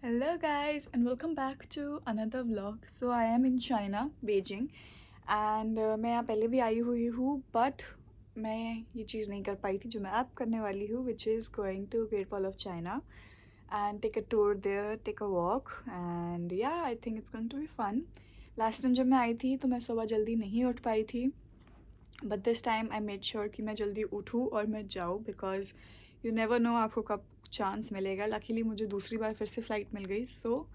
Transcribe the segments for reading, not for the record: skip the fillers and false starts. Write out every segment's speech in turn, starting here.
Hello guys and welcome back to another vlog. So I am in China, Beijing and मैं यहाँ पहले भी आई हुई हूँ but मैं ये चीज़ नहीं कर पाई थी जो मैं अब करने वाली हूँ which is going to Great Wall of China and take a tour there, take a walk and yeah I think it's going to be fun. Last time जब मैं आई थी तो मैं सुबह जल्दी नहीं उठ पाई थी but this time I made sure कि मैं जल्दी उठूँ और मैं जाऊँ because you never know आपको कब चांस मिलेगा. लकीली मुझे दूसरी बार फिर से फ़्लाइट मिल गई so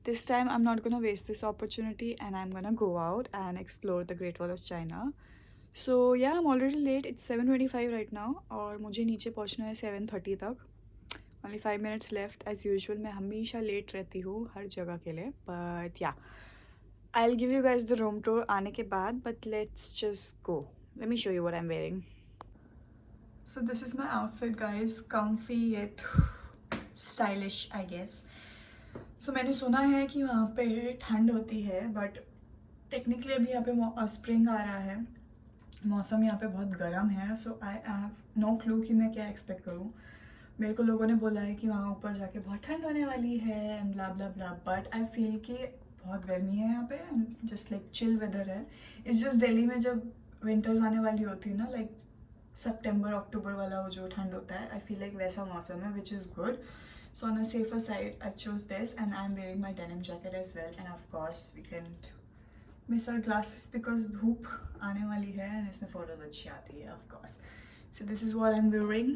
this time I'm not gonna waste this opportunity and I'm gonna go out and explore the Great Wall of China. So yeah, I'm already late. It's 7:25 right now और मुझे नीचे पहुँचना है 7:30 तक. Only 5 minutes left as usual. मैं हमेशा late रहती हूँ हर जगह के लिए but yeah, I'll give you guys the room tour आने के बाद but let's just go. Let me show you what I'm wearing. So this is my outfit guys, comfy yet stylish I guess. So मैंने सुना है कि वहाँ पे ठंड होती है बट टेक्निकली अभी यहाँ पे स्प्रिंग आ रहा है, मौसम यहाँ पे बहुत गर्म है सो आई हैव नो क्लू कि मैं क्या एक्सपेक्ट करूँ. मेरे को लोगों ने बोला है कि वहाँ ऊपर जाके बहुत ठंड होने वाली है and blah blah blah but I feel कि बहुत गर्मी है यहाँ पे and just like chill weather है. इट्स जस्ट दिल्ली में जब विंटर्स आने वाली होती है ना लाइक सितंबर अक्टूबर वाला वो जो ठंड होता है आई फील लाइक वैसा मौसम है which is good. So on a safer side, I chose this and I'm wearing my denim jacket as well. And of course, we can't miss our glasses because धूप आने वाली है and इसमें photos अच्छी आती है of course. So this is what I'm wearing.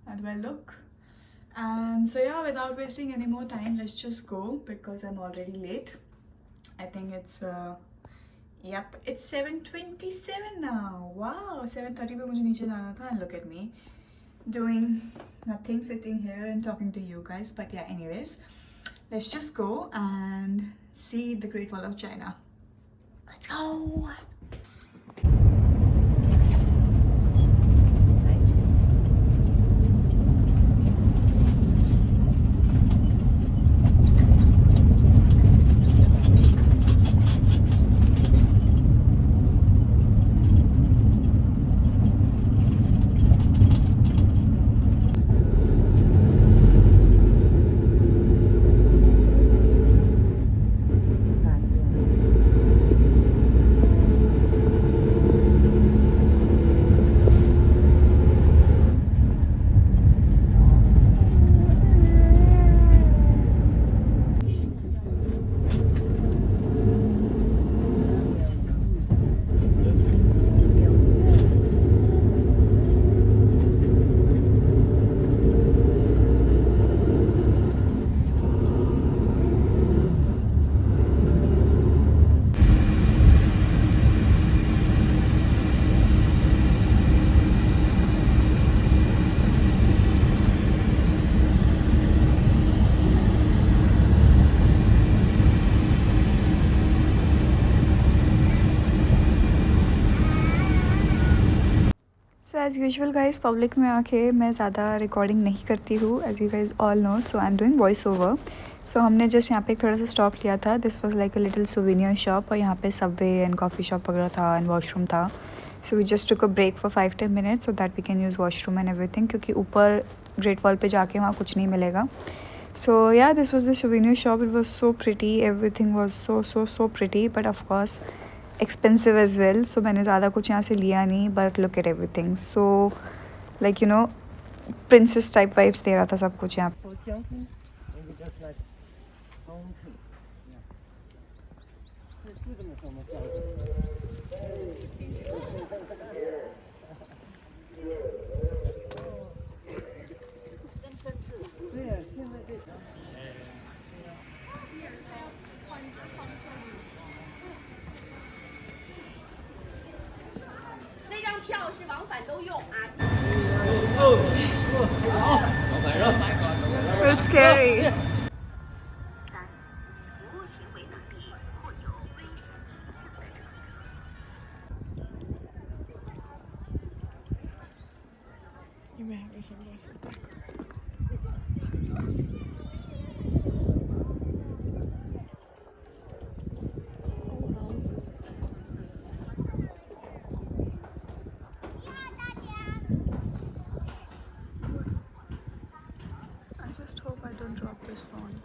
How do I look? And so yeah, without wasting any more time, let's just go because I'm already late. I think it's yep, it's 7:27 now. Wow, 7:30 पे मुझे नीचे जाना था and look at me doing nothing, sitting here and talking to you guys. But yeah, anyways, let's just go and see the Great Wall of China. Let's go. So as usual guys, public में आके मैं ज़्यादा recording नहीं करती हूँ as you guys all know, so I'm doing voice over. So हमने just यहाँ पे एक थोड़ा सा स्टॉप लिया था. This was like a little souvenir shop और यहाँ पे सबवे एंड कॉफ़ी शॉप वगैरह था एंड वॉशरूम था. So we just took a break for 5-10 minutes so that we can use washroom and everything क्योंकि ऊपर ग्रेट वॉल पे जाके वहाँ कुछ नहीं मिलेगा. So yeah, this was the souvenir shop. It was so pretty. Everything was so pretty. But of course, expensive as well. So मैंने ज़्यादा कुछ यहाँ से लिया नहीं. But look at everything. So like you know, princess type vibes दे रहा था सब कुछ यहाँ. It's scary. just hope I don't drop this phone.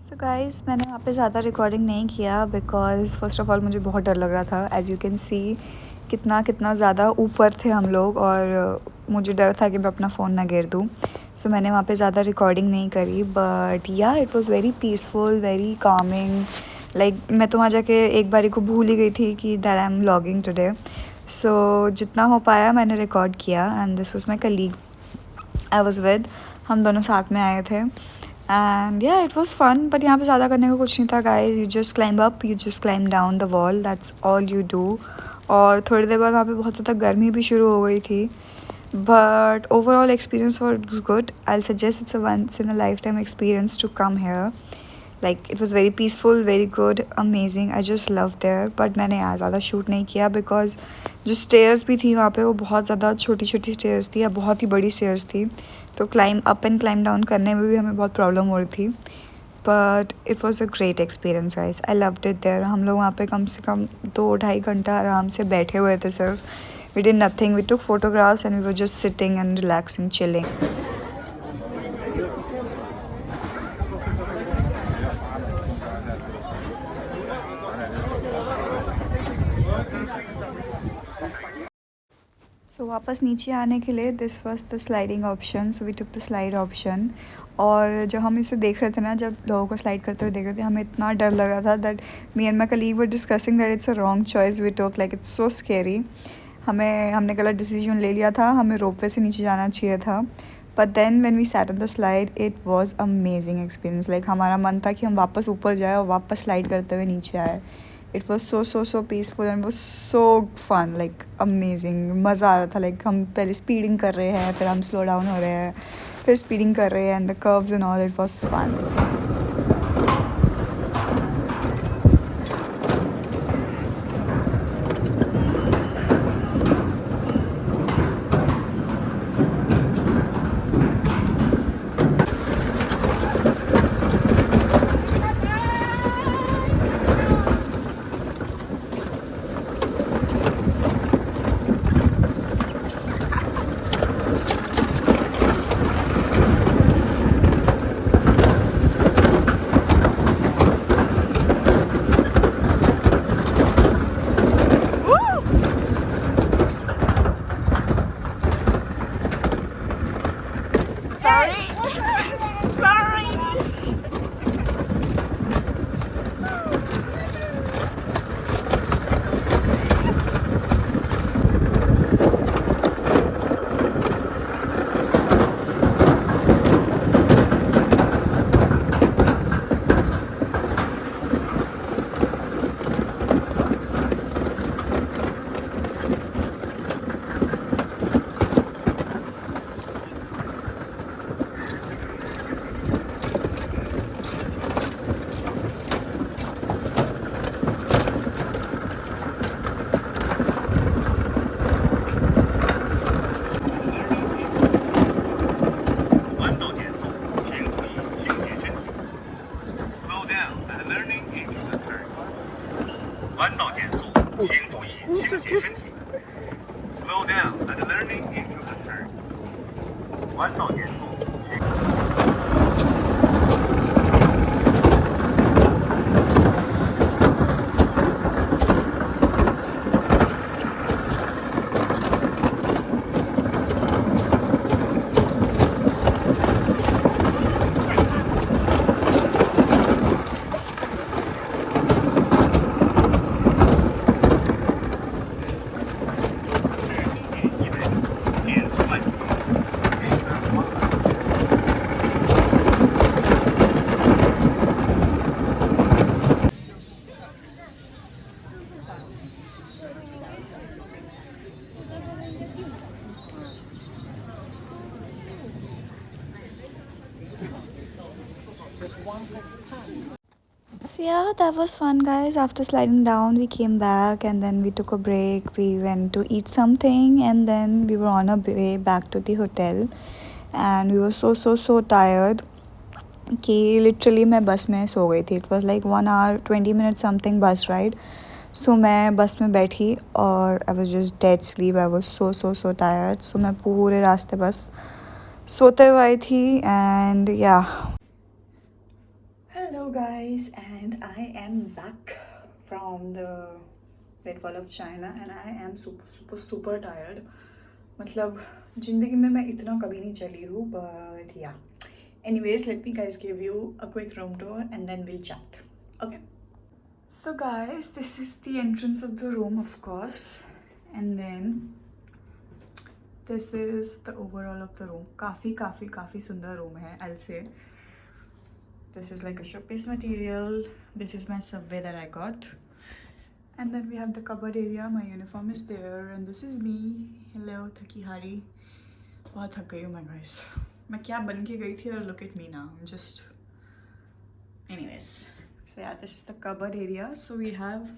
So guys, मैंने वहाँ पे ज़्यादा रिकॉर्डिंग नहीं किया बिकॉज़ फ़र्स्ट ऑफ़ ऑल मुझे बहुत डर लग रहा था. एज़ यू कैन सी कितना ज़्यादा ऊपर थे हम लोग और मुझे डर था कि मैं अपना फ़ोन ना गिर दूँ. सो मैंने वहाँ पे ज़्यादा रिकॉर्डिंग नहीं करी. बट या it was very peaceful, very Kameng. Like मैं तो वहाँ जाके एक बारी को भूल ही गई थी कि that I am vlogging today. So जितना हो पाया मैंने रिकॉर्ड किया. And this was my colleague I was with. हम दोनों साथ में आए थे. एंड या इट वॉज़ फन. बट यहाँ पे ज़्यादा करने को कुछ नहीं था guys. You just climb up, you just climb down the wall, that's all you do. और थोड़ी देर बाद वहाँ पे बहुत ज़्यादा गर्मी भी शुरू हो गई थी. But overall experience was good. I suggest it's a once in a life time experience to come here. Like it was very peaceful, very good, amazing. I just love there. But मैंने यहाँ ज़्यादा shoot नहीं किया because जो stairs भी थी वहाँ पे वो बहुत ज़्यादा छोटी छोटी स्टेयर्स थी या बहुत ही बड़ी स्टेयर्स थी. तो climb up and climb down करने में भी हमें बहुत प्रॉब्लम हो रही थी. But it was a great experience guys. I loved it there. हम लोग वहाँ पे कम से कम 2-2.5 घंटा आराम से बैठे हुए थे सिर्फ. We did nothing. We took photographs and we were just sitting and relaxing, chilling. So वापस नीचे आने के लिए this was the sliding option. So we took the slide option. और जब हम इसे देख रहे थे ना, जब लोगों को स्लाइड करते हुए देख रहे थे, हमें इतना डर लग रहा था that me and my colleague were discussing that it's a wrong choice we took. Like it's so scary. हमने गलत डिसीजन ले लिया था. हमें रोपवे से नीचे जाना चाहिए था. But then when we sat on the slide it was amazing experience. Like हमारा मन था कि हम वापस ऊपर जाए और वापस स्लाइड करते हुए नीचे आए. It was so peaceful and was so fun. Like amazing. मज़ा आ रहा था. लाइक हम पहले स्पीडिंग कर रहे हैं, फिर हम स्लो डाउन हो रहे हैं, फिर स्पीडिंग कर रहे हैं and the curves and all. It was fun. पूछ सके। Slow down and learning into the turn. 弯道减速。So yeah, that was fun, guys. After sliding down, we came back and then we took a break. We went to eat something and then we were on our way back to the hotel. And we were so tired कि literally मैं बस में सो गई थी. It was like 1 hour 20 minutes something bus ride. So मैं बस में बैठी और I was just dead sleep. I was so tired. So मैं पूरे रास्ते बस सोते हुए आई थी and yeah. Hello guys, and I am back from the Great Wall of China and I am super tired. मतलब ज़िंदगी में मैं इतना कभी नहीं चली हूँ, but yeah. Anyways, let me guys give you a quick room tour and then we'll chat. Okay. So guys, this is the entrance of the room, of course, and then this is the overall of the room. काफ़ी सुंदर room है, I'll say. This is like a showpiece material. This is my subway that I got. And then we have the cupboard area. My uniform is there. And this is me. Hello, थकी हारी. बहुत थक गई हूँ मैं guys. मैं क्या बन के गई थी और look at me now. I'm just... Anyways. So yeah, this is the cupboard area. So we have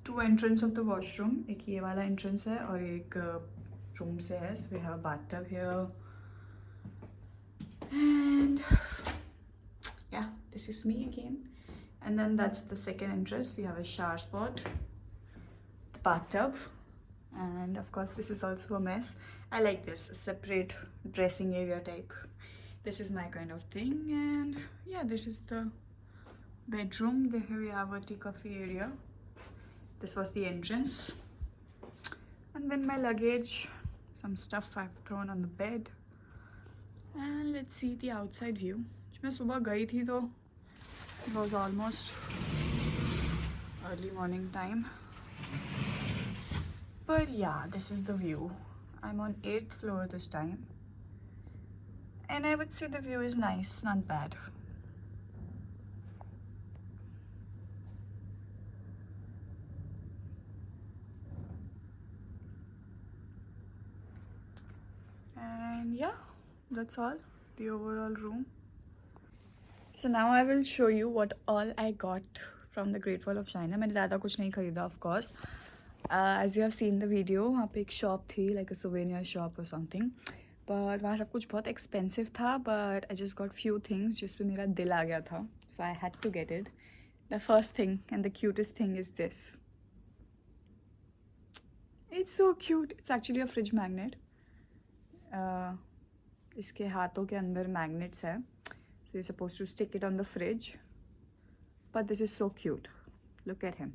2 entrances of the washroom. एक ये वाला entrance है और एक room से है. So we have a bathtub here. And... yeah, this is me again. And then that's the second entrance. We have a shower spot, the bathtub, and of course this is also a mess. I like this, a separate dressing area type. This is my kind of thing. And yeah, this is the bedroom. Here we have a tea coffee area. This was the entrance. And then my luggage, some stuff I've thrown on the bed. And let's see the outside view. मैं सुबह गई थी तो it was almost early morning time, but yeah, this is the view. I'm on 8th floor this time and I would say the view is nice, not bad. And yeah, that's all, the overall room. So now I will show you what all I got from the Great Wall of China. मैंने ज़्यादा कुछ नहीं खरीदा, of course. As you have seen the video, वहाँ पे एक shop थी, like a souvenir shop or something. But वहाँ सब कुछ बहुत expensive था. But I just got few things जिस पे मेरा दिल आ गया था. So I had to get it. The first thing and the cutest thing is this. It's so cute. It's actually a fridge magnet. इसके हाथों के अंदर magnets है. So you're supposed to stick it on the fridge. But this is so cute. Look at him.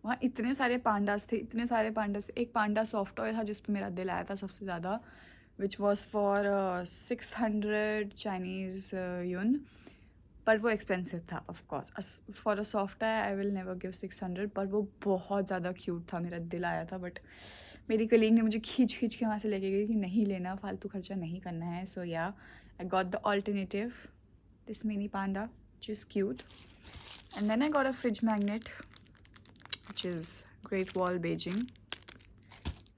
वहाँ इतने सारे pandas थे, इतने सारे पांडास. एक पांडा सॉफ्ट टॉय था जिस पे मेरा दिल आया था सबसे ज़्यादा, which was for 600 Chinese yuan. पर वो एक्सपेंसिव था, of course. For a soft toy I will never give 600. पर वो बहुत ज़्यादा क्यूट था, मेरा दिल आया था. बट मेरी कलीग ने मुझे खींच के वहाँ से लेके गई कि नहीं लेना, फालतू खर्चा नहीं करना है. सो या I got the alternative, this mini Panda, which is cute. And then I got a fridge magnet, which is Great Wall Beijing.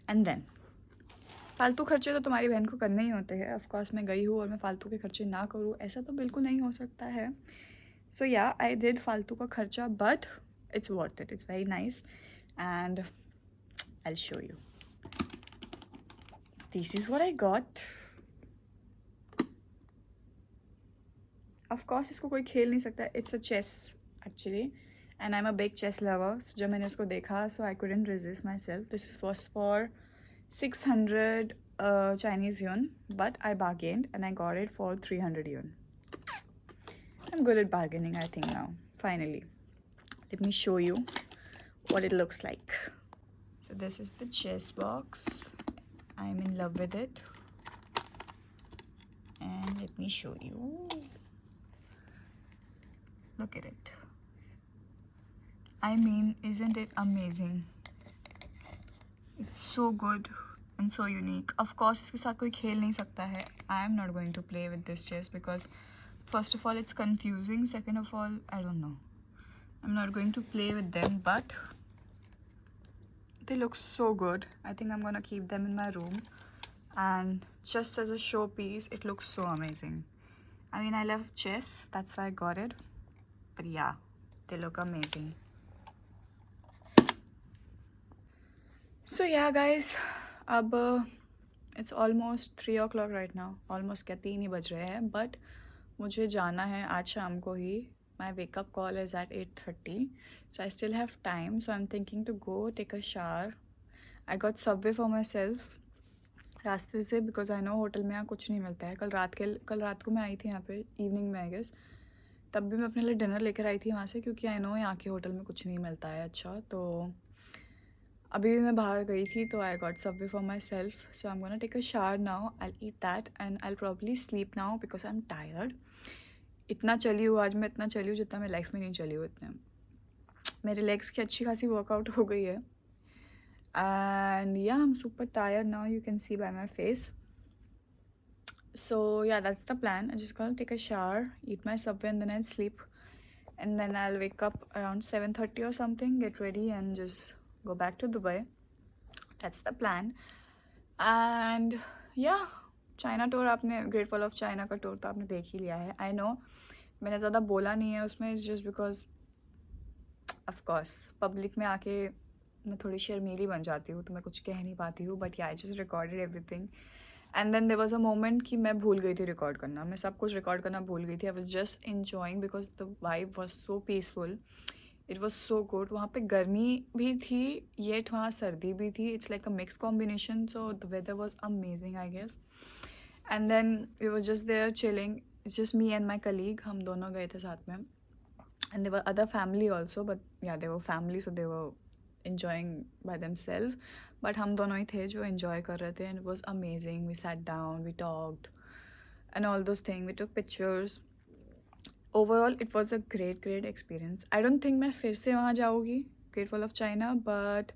And then फालतू खर्चे तो तुम्हारी बहन को करने ही होते हैं. ऑफ कोर्स मैं गई हूँ और मैं फालतू के खर्चे ना करूँ, ऐसा तो बिल्कुल नहीं हो सकता है. सो या आई डिड फालतू का खर्चा, but it's worth it. It's very nice and I will show you. This is what I got. Of course इसको कोई खेल नहीं सकता. It's a chess actually, and I am a big chess lover. जब मैंने इसको देखा सो आई couldn't resist myself. This was for 600 Chinese yuan, but I bargained and I got it for 300 yuan. I'm good at bargaining, I think now. Finally, let me show you what it looks like. So this is the chess box. I'm in love with it. And let me show you. Look at it. I mean, isn't it amazing? It's so good and so unique. Of course, इसके साथ कोई खेल नहीं सकता है. I am not going to play with this chess because first of all, it's confusing. Second of all, I don't know. I'm not going to play with them, but they look so good. I think I'm gonna keep them in my room. And just as a showpiece, it looks so amazing. I mean, I love chess. That's why I got it. But yeah, they look amazing. So yeah, guys. अब it's almost 3 o'clock right now. Almost क्या 3 ही बज रहे हैं. But मुझे जाना है आज शाम को ही. My wake-up call is at 8:30. So I still have time. So I'm thinking to go take a shower. I got Subway for myself. रास्ते से because I know होटल में यहाँ कुछ नहीं मिलता है. कल रात को मैं आई थी यहाँ पे इवनिंग में I guess. तब भी मैं अपने लिए डिनर लेकर आई थी वहाँ से क्योंकि आई नो यहाँ के होटल में कुछ नहीं मिलता है अच्छा. तो अभी भी मैं बाहर गई थी तो I got Subway for myself. So I am gonna take a shower now. I eat that and I probably sleep now because I am tired. इतना चली हूँ आज मैं, इतना चली हूँ जितना मैं लाइफ में नहीं चली हूँ इतने. मेरे लेग्स की अच्छी खासी वर्कआउट हो गई है. एंड या I am super tired now. You can see bye my face. So yeah, that's the plan. I'm just gonna take a shower, eat my Subway, and then I'll sleep. And then I'll wake up around 7:30 or something, get ready, and just go back to Dubai. That's the plan. And yeah, China tour आपने Great Wall of China का tour तो आपने देख ही लिया है. I know मैंने ज़्यादा बोला नहीं है उसमें. It's just because of course public में आके मैं थोड़ी शर्मीली बन जाती हूँ तो मैं कुछ कह नहीं पाती हूँ. But yeah, I just recorded everything. And then there was a moment कि मैं भूल गई थी रिकॉर्ड करना. मैं सब कुछ रिकॉर्ड करना भूल गई थी. I was just enjoying because the vibe was so peaceful. It was so good. वहाँ पे गर्मी भी थी येट वहाँ सर्दी भी थी. It's like a mix combination. So the weather was amazing I guess. And then we was just there chilling. It's just me and my colleague. हम दोनों गए थे साथ में. And there were other family also but yeah they were family so they were enjoying by themselves, but हम दोनों ही थे जो enjoy कर रहे थे. and it was amazing. We sat down, we talked and all those things. We took pictures. Overall it was a great experience. I don't think मैं फिर से वहाँ जाऊँगी Great Wall of China, but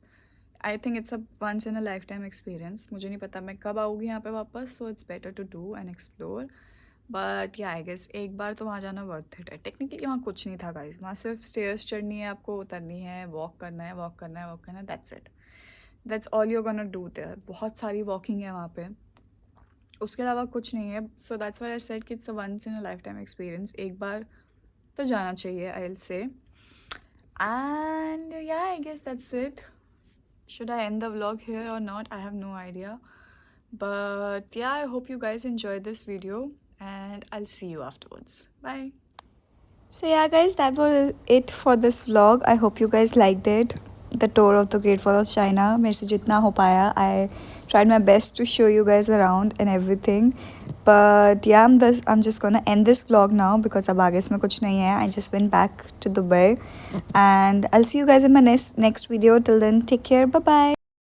I think it's a once in a lifetime experience. मुझे नहीं पता मैं कब आऊँगी यहाँ पे वापस. so it's better to do and explore. But या आई गेस एक बार तो वहाँ जाना वर्थ इट है. टेक्निकली वहाँ कुछ नहीं था गाइस. वहाँ सिर्फ स्टेयर्स चढ़नी है आपको, उतरनी है, वॉक करना है. That's it. That's all you gonna do their. बहुत सारी वॉकिंग है वहाँ पे, उसके अलावा कुछ नहीं है. So that's why I said कि it's a once in a life time experience. एक बार तो जाना चाहिए आई विल से. एंड या I guess that's it. Should I end the vlog here or not? I have no idea. But yeah, I hope you guys enjoyed this video and I'll see you afterwards. Bye. So yeah guys, that was it for this vlog. I hope you guys liked it. The tour of the Great Wall of China. मेरे से जितना हो पाया, I tried my best to show you guys around and everything. But yeah, I'm just gonna end this vlog now because अब आगे इसमें कुछ नहीं है. I just went back to Dubai and I'll see you guys in my next video. Till then, take care. Bye bye.